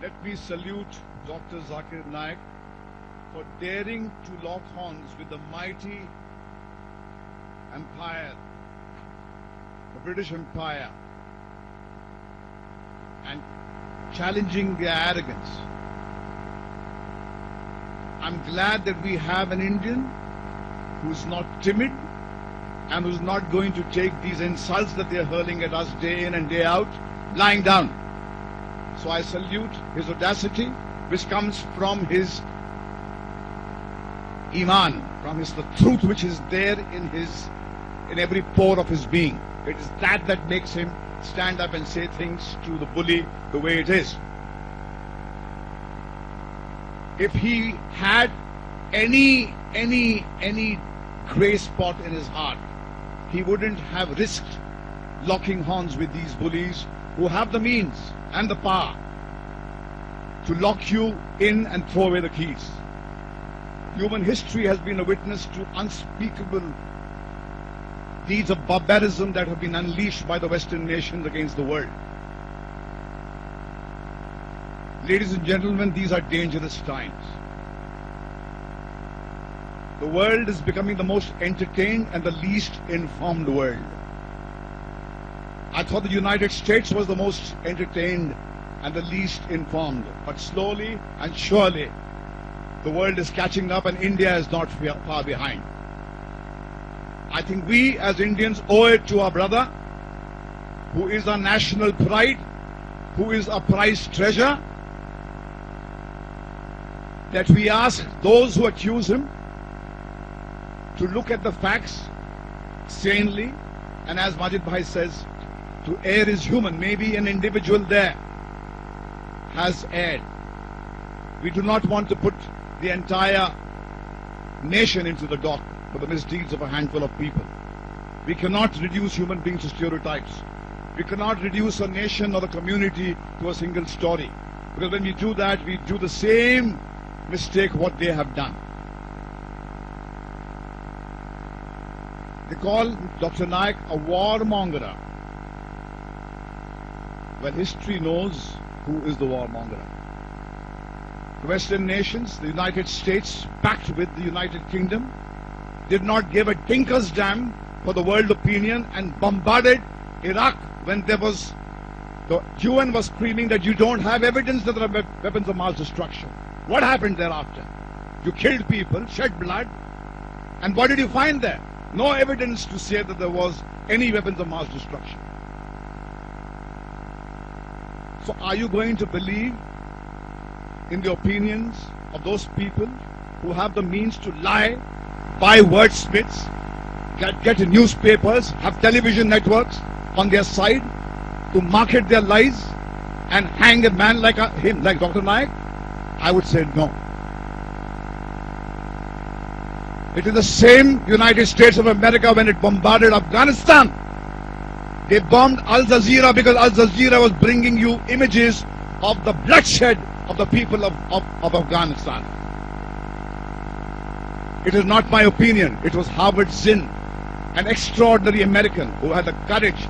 Let me salute Dr. Zakir Naik for daring to lock horns with the mighty empire, the British Empire, and challenging their arrogance. I'm glad that we have an Indian who's not timid and who's not going to take these insults that they're hurling at us day in and day out lying down. So I salute his audacity, which comes from his iman, from the truth which is there in every pore of his being. It is that makes him stand up and say things to the bully the way it is. If he had any gray spot in his heart, he wouldn't have risked locking horns with these bullies who have the means and the power to lock you in and throw away the keys. Human history has been a witness to unspeakable deeds of barbarism that have been unleashed by the Western nations against the world. Ladies and gentlemen, these are dangerous times. The world is becoming the most entertained and the least informed world. I thought the United States was the most entertained and the least informed. But slowly and surely, the world is catching up and India is not far behind. I think we as Indians owe it to our brother, who is our national pride, who is our prized treasure, that we ask those who accuse him to look at the facts sanely, and as Majid Bhai says, to err is human. Maybe an individual there has erred. We do not want to put the entire nation into the dock for the misdeeds of a handful of people. We cannot reduce human beings to stereotypes. We cannot reduce a nation or a community to a single story. Because when we do that, we do the same mistake what they have done. They call Dr. Naik a warmonger. Well, history knows who is the warmonger. The Western nations, the United States, packed with the United Kingdom, did not give a tinker's damn for the world opinion and bombarded Iraq when there was, the UN was screaming that you don't have evidence that there are weapons of mass destruction. What happened thereafter? You killed people, shed blood, and what did you find there? No evidence to say that there was any weapons of mass destruction. So are you going to believe in the opinions of those people who have the means to lie, buy wordsmiths, get newspapers, have television networks on their side to market their lies and hang a man like him, like Dr. Naik? I would say no. It is the same United States of America when it bombarded Afghanistan. They bombed Al Jazeera because Al Jazeera was bringing you images of the bloodshed of the people of Afghanistan. It is not my opinion. It was Howard Zinn, an extraordinary American who had the courage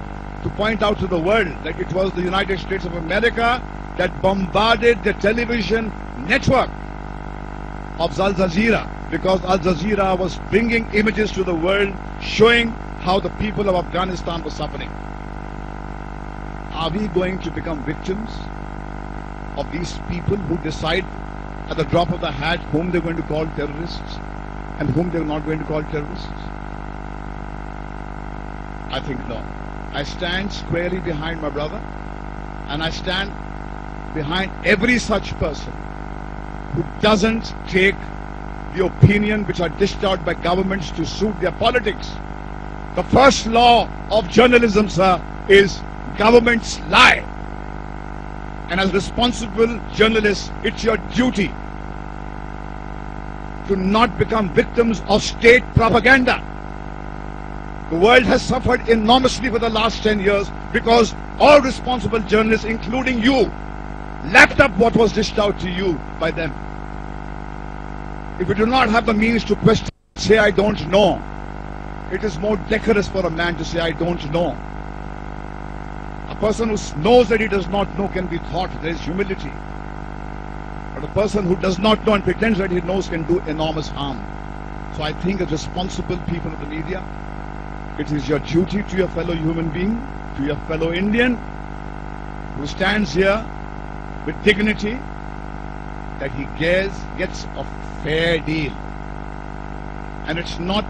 to point out to the world that it was the United States of America that bombarded the television network of Al Jazeera, because Al Jazeera was bringing images to the world showing how the people of Afghanistan were suffering. Are we going to become victims of these people who decide at the drop of the hat whom they're going to call terrorists and whom they're not going to call terrorists? I think no. I stand squarely behind my brother, and I stand behind every such person who doesn't take the opinion which are dished out by governments to suit their politics. The first law of journalism, sir, is governments lie. And as responsible journalists, it's your duty to not become victims of state propaganda. The world has suffered enormously for the last 10 years because all responsible journalists, including you, lapped up what was dished out to you by them. If you do not have the means to question, say I don't know, it is more decorous for a man to say I don't know. A person who knows that he does not know can be taught. There is humility. But a person who does not know and pretends that he knows can do enormous harm. So I think as responsible people of the media, it is your duty to your fellow human being, to your fellow Indian, who stands here with dignity, that he gets a fair deal. And it's not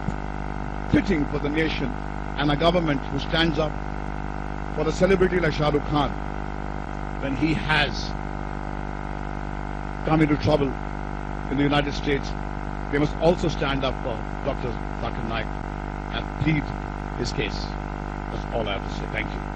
fitting for the nation and a government who stands up for a celebrity like Shah Rukh Khan when he has come into trouble in the United States. They must also stand up for Dr. Zakir Naik and plead his case. That's all I have to say. Thank you.